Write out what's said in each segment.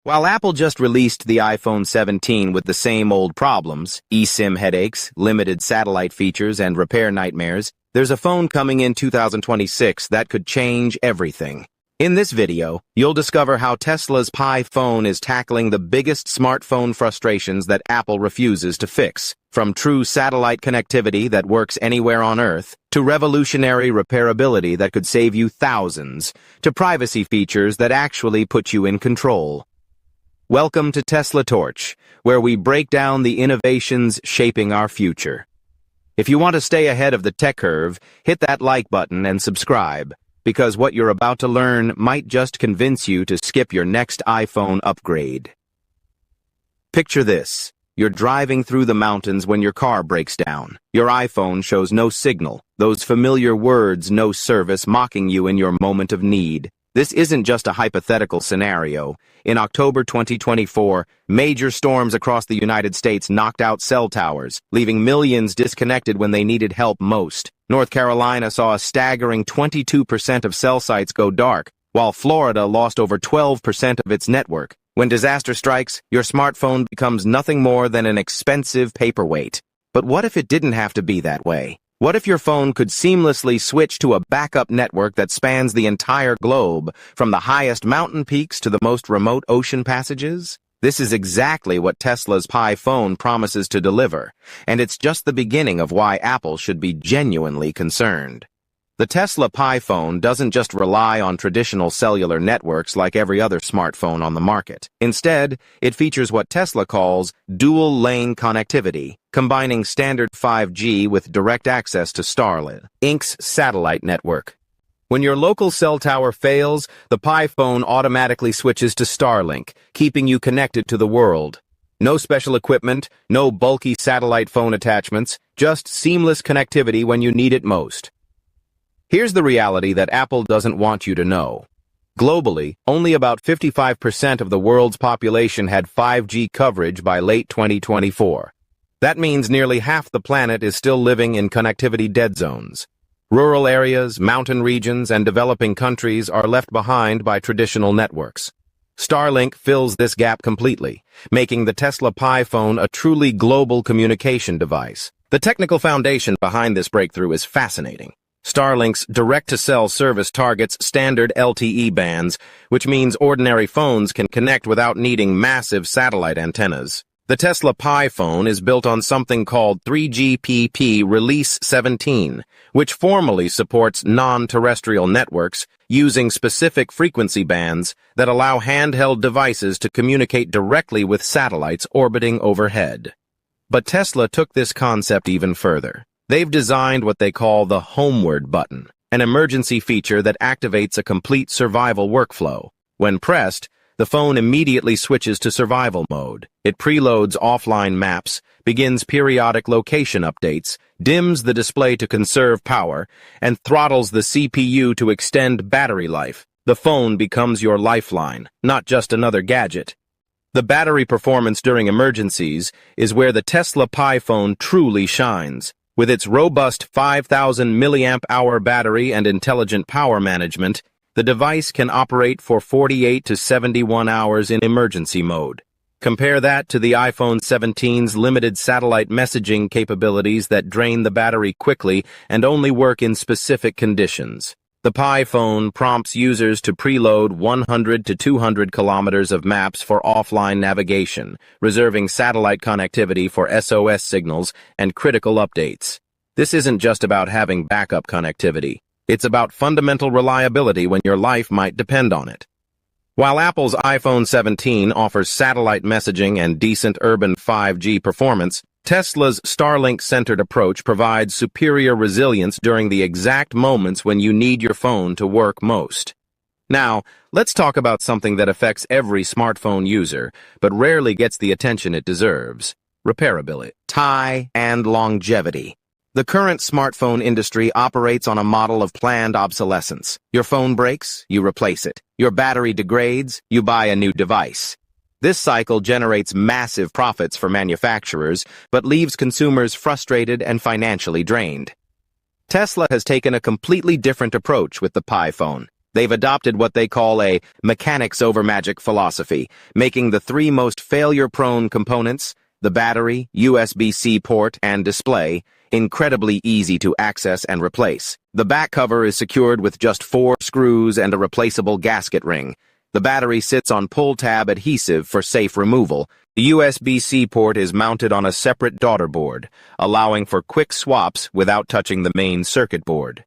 While Apple just released the iPhone 17 with the same old problems, eSIM headaches, limited satellite features, and repair nightmares, there's a phone coming in 2026 that could change everything. In this video, you'll discover how Tesla's Pi phone is tackling the biggest smartphone frustrations that Apple refuses to fix, from true satellite connectivity that works anywhere on Earth, to revolutionary repairability that could save you thousands, to privacy features that actually put you in control. Welcome to Tesla Torch, where we break down the innovations shaping our future. If you want to stay ahead of the tech curve, hit that like button and subscribe, because what you're about to learn might just convince you to skip your next iPhone upgrade. Picture this. You're driving through the mountains when your car breaks down. Your iPhone shows no signal, those familiar words, no service, mocking you in your moment of need. This isn't just a hypothetical scenario. In October 2024, major storms across the United States knocked out cell towers, leaving millions disconnected when they needed help most. North Carolina saw a staggering 22% of cell sites go dark, while Florida lost over 12% of its network. When disaster strikes, your smartphone becomes nothing more than an expensive paperweight. But what if it didn't have to be that way? What if your phone could seamlessly switch to a backup network that spans the entire globe, from the highest mountain peaks to the most remote ocean passages? This is exactly what Tesla's Pi phone promises to deliver, and it's just the beginning of why Apple should be genuinely concerned. The Tesla Pi phone doesn't just rely on traditional cellular networks like every other smartphone on the market. Instead, it features what Tesla calls dual-lane connectivity, combining standard 5G with direct access to Starlink's satellite network. When your local cell tower fails, the Pi phone automatically switches to Starlink, keeping you connected to the world. No special equipment, no bulky satellite phone attachments, just seamless connectivity when you need it most. Here's the reality that Apple doesn't want you to know. Globally, only about 55% of the world's population had 5G coverage by late 2024. That means nearly half the planet is still living in connectivity dead zones. Rural areas, mountain regions, and developing countries are left behind by traditional networks. Starlink fills this gap completely, making the Tesla Pi phone a truly global communication device. The technical foundation behind this breakthrough is fascinating. Starlink's direct-to-cell service targets standard LTE bands, which means ordinary phones can connect without needing massive satellite antennas. The Tesla Pi phone is built on something called 3GPP Release 17, which formally supports non-terrestrial networks using specific frequency bands that allow handheld devices to communicate directly with satellites orbiting overhead. But Tesla took this concept even further. They've designed what they call the homeward button, an emergency feature that activates a complete survival workflow. When pressed, the phone immediately switches to survival mode. It preloads offline maps, begins periodic location updates, dims the display to conserve power, and throttles the CPU to extend battery life. The phone becomes your lifeline, not just another gadget. The battery performance during emergencies is where the Tesla Pi phone truly shines. With its robust 5,000 milliamp-hour battery and intelligent power management, the device can operate for 48 to 71 hours in emergency mode. Compare that to the iPhone 17's limited satellite messaging capabilities that drain the battery quickly and only work in specific conditions. The Pi phone prompts users to preload 100 to 200 kilometers of maps for offline navigation, reserving satellite connectivity for SOS signals and critical updates. This isn't just about having backup connectivity. It's about fundamental reliability when your life might depend on it. While Apple's iPhone 17 offers satellite messaging and decent urban 5G performance, Tesla's Starlink-centered approach provides superior resilience during the exact moments when you need your phone to work most. Now, let's talk about something that affects every smartphone user, but rarely gets the attention it deserves: repairability, and longevity. The current smartphone industry operates on a model of planned obsolescence. Your phone breaks, you replace it. Your battery degrades, you buy a new device. This cycle generates massive profits for manufacturers, but leaves consumers frustrated and financially drained. Tesla has taken a completely different approach with the Pi phone. They've adopted what they call a mechanics over magic philosophy, making the three most failure-prone components, the battery, USB-C port, and display, incredibly easy to access and replace. The back cover is secured with just 4 screws and a replaceable gasket ring. The battery sits on pull-tab adhesive for safe removal. The USB-C port is mounted on a separate daughter board, allowing for quick swaps without touching the main circuit board.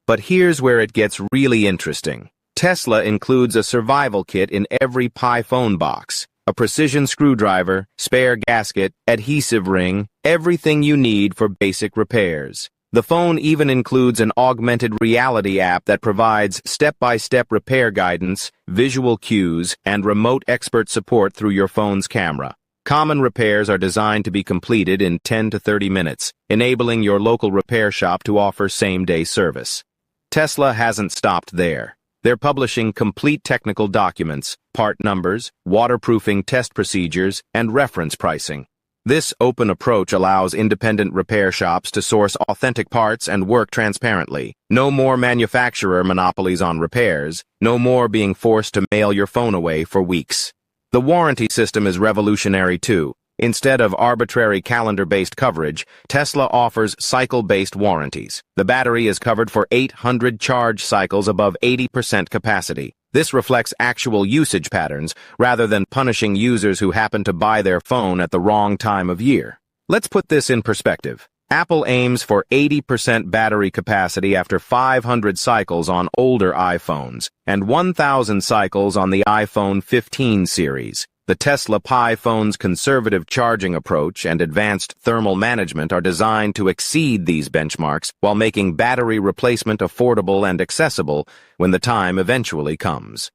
But here's where it gets really interesting. Tesla includes a survival kit in every Pi phone box. A precision screwdriver, spare gasket, adhesive ring, everything you need for basic repairs. The phone even includes an augmented reality app that provides step-by-step repair guidance, visual cues, and remote expert support through your phone's camera. Common repairs are designed to be completed in 10 to 30 minutes, enabling your local repair shop to offer same-day service. Tesla hasn't stopped there. They're publishing complete technical documents, part numbers, waterproofing test procedures, and reference pricing. This open approach allows independent repair shops to source authentic parts and work transparently. No more manufacturer monopolies on repairs, no more being forced to mail your phone away for weeks. The warranty system is revolutionary too. Instead of arbitrary calendar-based coverage, Tesla offers cycle-based warranties. The battery is covered for 800 charge cycles above 80% capacity. This reflects actual usage patterns, rather than punishing users who happen to buy their phone at the wrong time of year. Let's put this in perspective. Apple aims for 80% battery capacity after 500 cycles on older iPhones, and 1,000 cycles on the iPhone 15 series. The Tesla Pi phone's conservative charging approach and advanced thermal management are designed to exceed these benchmarks while making battery replacement affordable and accessible when the time eventually comes.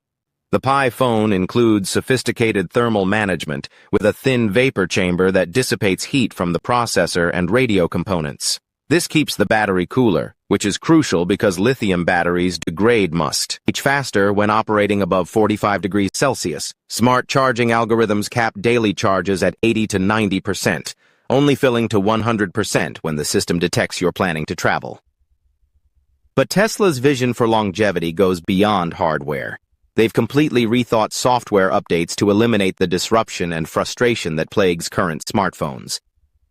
The Pi phone includes sophisticated thermal management with a thin vapor chamber that dissipates heat from the processor and radio components. This keeps the battery cooler, which is crucial because lithium batteries degrade much faster when operating above 45 degrees Celsius. Smart charging algorithms cap daily charges at 80 to 90%, only filling to 100% when the system detects you're planning to travel. But Tesla's vision for longevity goes beyond hardware. They've completely rethought software updates to eliminate the disruption and frustration that plagues current smartphones.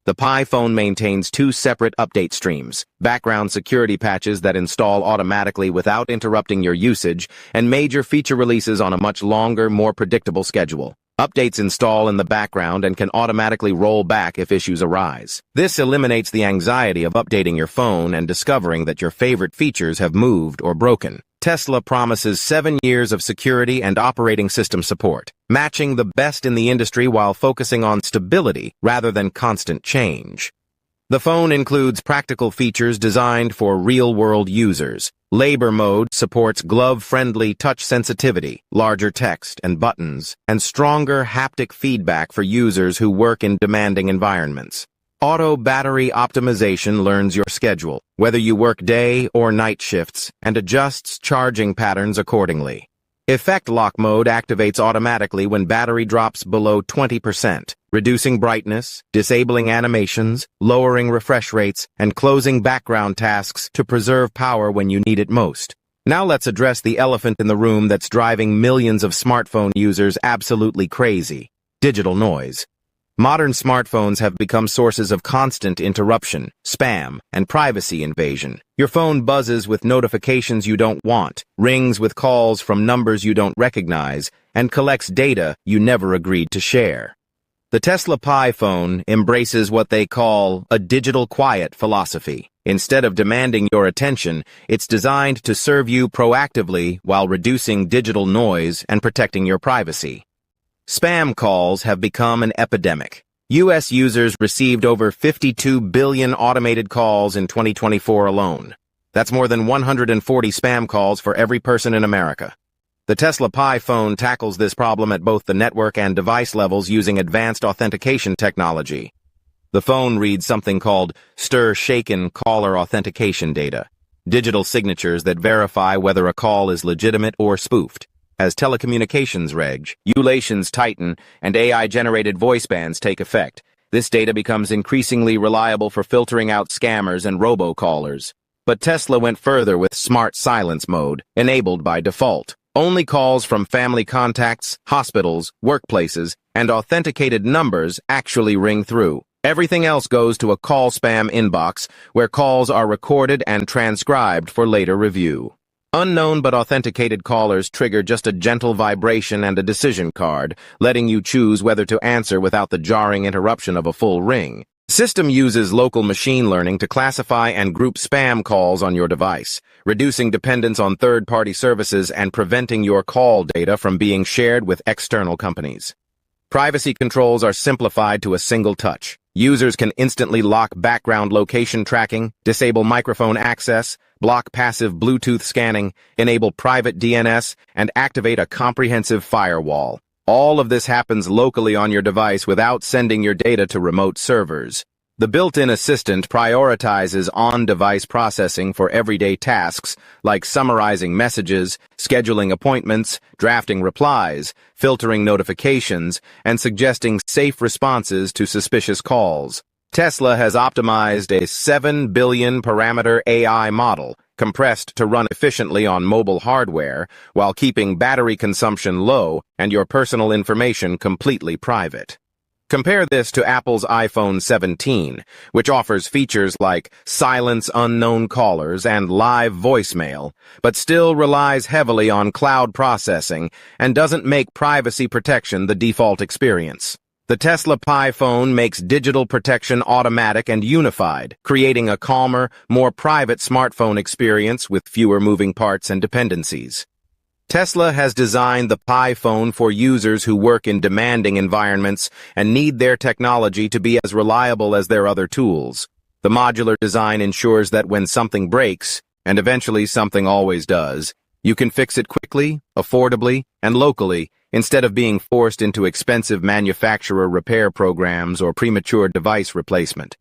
The Pi phone maintains 2 separate update streams, background security patches that install automatically without interrupting your usage, and major feature releases on a much longer, more predictable schedule. Updates install in the background and can automatically roll back if issues arise. This eliminates the anxiety of updating your phone and discovering that your favorite features have moved or broken. Tesla promises 7 years of security and operating system support, matching the best in the industry while focusing on stability rather than constant change. The phone includes practical features designed for real-world users. Labor mode supports glove-friendly touch sensitivity, larger text and buttons, and stronger haptic feedback for users who work in demanding environments. Auto battery optimization learns your schedule, whether you work day or night shifts, and adjusts charging patterns accordingly. Effect lock mode activates automatically when battery drops below 20%, reducing brightness, disabling animations, lowering refresh rates, and closing background tasks to preserve power when you need it most. Now let's address the elephant in the room that's driving millions of smartphone users absolutely crazy: digital noise. Modern smartphones have become sources of constant interruption, spam, and privacy invasion. Your phone buzzes with notifications you don't want, rings with calls from numbers you don't recognize, and collects data you never agreed to share. The Tesla Pi phone embraces what they call a digital quiet philosophy. Instead of demanding your attention, it's designed to serve you proactively while reducing digital noise and protecting your privacy. Spam calls have become an epidemic. U.S. users received over 52 billion automated calls in 2024 alone. That's more than 140 spam calls for every person in America. The Tesla Pi phone tackles this problem at both the network and device levels using advanced authentication technology. The phone reads something called stir-shaken caller authentication data, digital signatures that verify whether a call is legitimate or spoofed. As telecommunications regulations tighten and AI-generated voice bands take effect, this data becomes increasingly reliable for filtering out scammers and robocallers. But Tesla went further with smart silence mode, enabled by default. Only calls from family contacts, hospitals, workplaces, and authenticated numbers actually ring through. Everything else goes to a call spam inbox, where calls are recorded and transcribed for later review. Unknown but authenticated callers trigger just a gentle vibration and a decision card, letting you choose whether to answer without the jarring interruption of a full ring. The system uses local machine learning to classify and group spam calls on your device, reducing dependence on third-party services and preventing your call data from being shared with external companies. Privacy controls are simplified to a single touch. Users can instantly lock background location tracking, disable microphone access, block passive Bluetooth scanning, enable private DNS, and activate a comprehensive firewall. All of this happens locally on your device without sending your data to remote servers. The built-in assistant prioritizes on-device processing for everyday tasks like summarizing messages, scheduling appointments, drafting replies, filtering notifications, and suggesting safe responses to suspicious calls. Tesla has optimized a 7 billion parameter AI model, compressed to run efficiently on mobile hardware, while keeping battery consumption low and your personal information completely private. Compare this to Apple's iPhone 17, which offers features like silence unknown callers and live voicemail, but still relies heavily on cloud processing and doesn't make privacy protection the default experience. The Tesla Pi phone makes digital protection automatic and unified, creating a calmer, more private smartphone experience with fewer moving parts and dependencies. Tesla has designed the Pi phone for users who work in demanding environments and need their technology to be as reliable as their other tools. The modular design ensures that when something breaks, and eventually something always does, you can fix it quickly, affordably, and locally, instead of being forced into expensive manufacturer repair programs or premature device replacement.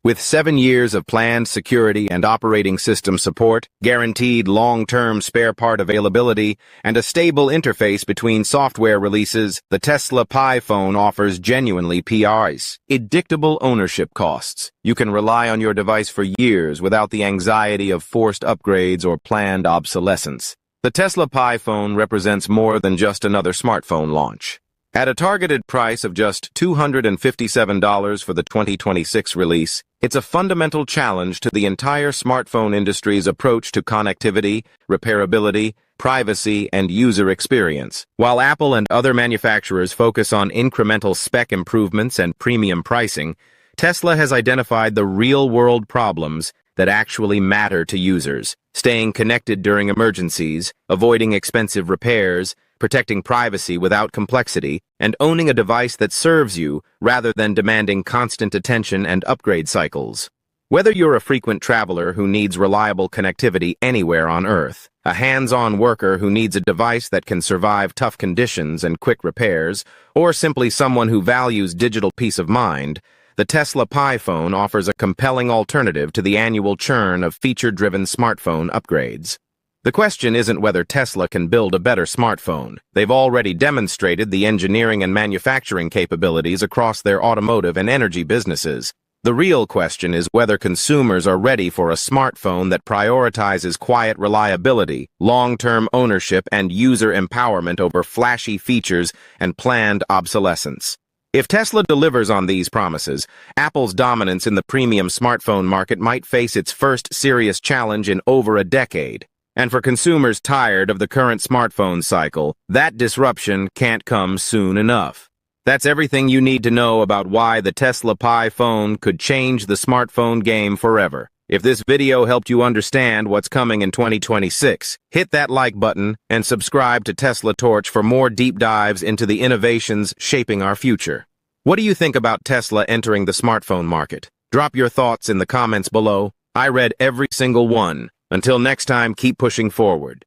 With 7 years of planned security and operating system support, guaranteed long-term spare part availability, and a stable interface between software releases, the Tesla Pi phone offers genuinely predictable ownership costs. You can rely on your device for years without the anxiety of forced upgrades or planned obsolescence. The Tesla Pi phone represents more than just another smartphone launch. At a targeted price of just $257 for the 2026 release, it's a fundamental challenge to the entire smartphone industry's approach to connectivity, repairability, privacy, and user experience. While Apple and other manufacturers focus on incremental spec improvements and premium pricing, Tesla has identified the real-world problems that actually matter to users: staying connected during emergencies, avoiding expensive repairs, protecting privacy without complexity, and owning a device that serves you rather than demanding constant attention and upgrade cycles. Whether you're a frequent traveler who needs reliable connectivity anywhere on Earth, a hands-on worker who needs a device that can survive tough conditions and quick repairs, or simply someone who values digital peace of mind, the Tesla Pi phone offers a compelling alternative to the annual churn of feature-driven smartphone upgrades. The question isn't whether Tesla can build a better smartphone. They've already demonstrated the engineering and manufacturing capabilities across their automotive and energy businesses. The real question is whether consumers are ready for a smartphone that prioritizes quiet reliability, long-term ownership, and user empowerment over flashy features and planned obsolescence. If Tesla delivers on these promises, Apple's dominance in the premium smartphone market might face its first serious challenge in over a decade. And for consumers tired of the current smartphone cycle, that disruption can't come soon enough. That's everything you need to know about why the Tesla Pi phone could change the smartphone game forever. If this video helped you understand what's coming in 2026, hit that like button and subscribe to Tesla Torch for more deep dives into the innovations shaping our future. What do you think about Tesla entering the smartphone market? Drop your thoughts in the comments below. I read every single one. Until next time, keep pushing forward.